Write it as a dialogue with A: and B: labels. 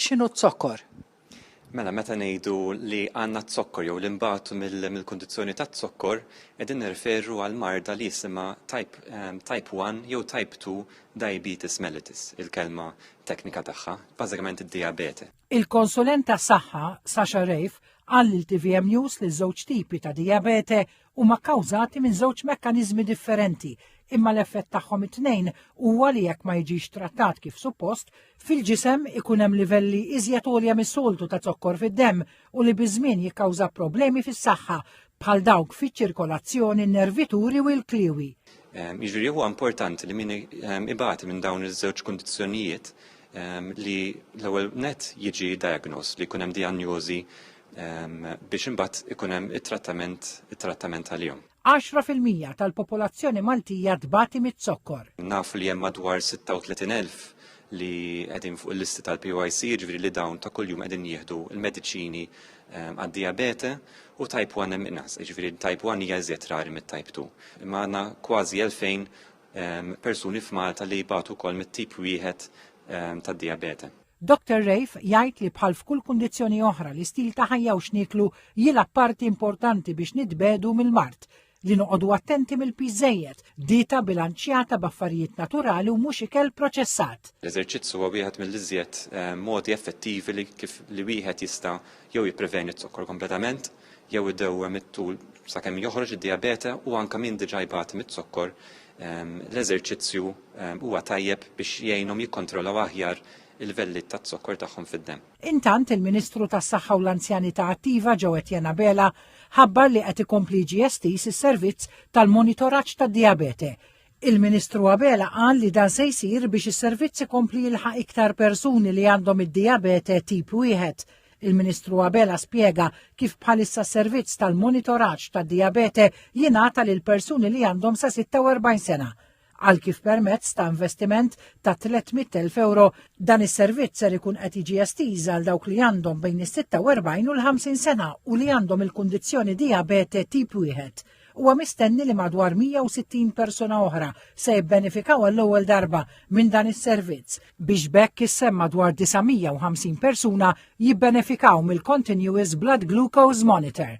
A: x'inhu t-zokkor?
B: Mela, meta ngħidu li għandna t-zokkor jew l-imbagħtu mill-kundizzjoni tat-zokkor, qegħdin nirreferu għal marda li jisimha type 1 jew type 2 diabetes mellitus, il-kelma teknika tagħha, bażikament id-diabete.
C: Il-konsulent tas-saħħa Sasha Reif qal lil TVM News li żewġ tipi ta' diabete huma kkawżati minn żewġ mekkaniżmi differenti, imma l-effett tagħhom it-tnejn huwa li jekk ma jiġix trattat kif suppost, fil-ġisem ikun hemm livelli iżjed għolja mis-soltu ta' zokkor fid-demm u li biżmien jikkawża problemi fis-saħħa bħal dawk fiċ-ċirkolazzjoni, n-nervituri u l-kliwi.
B: Jiġifieri huwa importanti li min ibati minn dawn iż-żewġ kundizzjonijiet li l-ewwel nett jiġi diagnos li jkun hemm dijanjosi biex imbagħad ikun hemm it-trattament għalihom.
C: 10% tal-popolazzjoni Maltija tbati mit-zokkor.
B: Nafu li hemm madwar 36,000 li qegħdin fuq il-listi tal-PYC, jiġifieri li dawn ta' kuljum qegħdin jieħdu l-mediċini għad-diabete u type 1 hemm inqas, jiġifieri type 1 hija iżjed rari mit-type 2. Imma għandna kważi 2,000 persuni f'Malta li jbatu wkoll mit-tip wieħed tad-diabete.
C: Dr. Reif jgħid li bħal f'kull kundizzjoni oħra li stil ta' ħajja u x'nieklu jilgħab parti importanti biex nitbedu mill-mart, li noqogħdu attenti mill-piżejjed, dieta bilanċjata b'affarijiet naturali u mhux ikel proċessat.
B: L-eżerċizzju huwa wieħed mill-iżjed modi effettivi li wieħed jista' jew jippreveni t-zokkor kompletament, jew idewwem it-tul sakemm joħroġ id-diabete u anke min diġà jbati mit-zokkor. L-eżerċizzju huwa tajjeb biex jgħinhom jikkontrollaw aħjar il-livelli tat-zokkor tagħhom fid-demm.
C: Intant il-Ministru tas-Saħħa u l-Anzjanità Attiva ġew Etienne Bela ħabbar li qed ikompli jiġi estis is-servizz tal-monitoraġġ tad-diabete. Il-Ministru Abela qal li dan se jsir biex is-servizz ikompli jilħaq iktar persuni li għandhom id-diabete tip 1. Il-Ministru Abela spjega kif bħalissa s-servizz tal-monitoraġġ tad-diabete jingħata lil persuni li għandhom sa 46 sena. Għal kif permezz ta' investiment ta' 300,000 euro dan is-servizz ser ikun qed jiġi estiż għal dawk li għandhom bejn is-46 u l-50 sena u li għandhom il-kundizzjoni diabete tip 1. Huwa mistenni li madwar 160 persuna oħra se jibbenefikaw għall-ewwel darba minn dan is-servizz biex bekk issemma madwar 950 persuna jibbenefikaw mill-Continuous Blood Glucose Monitor.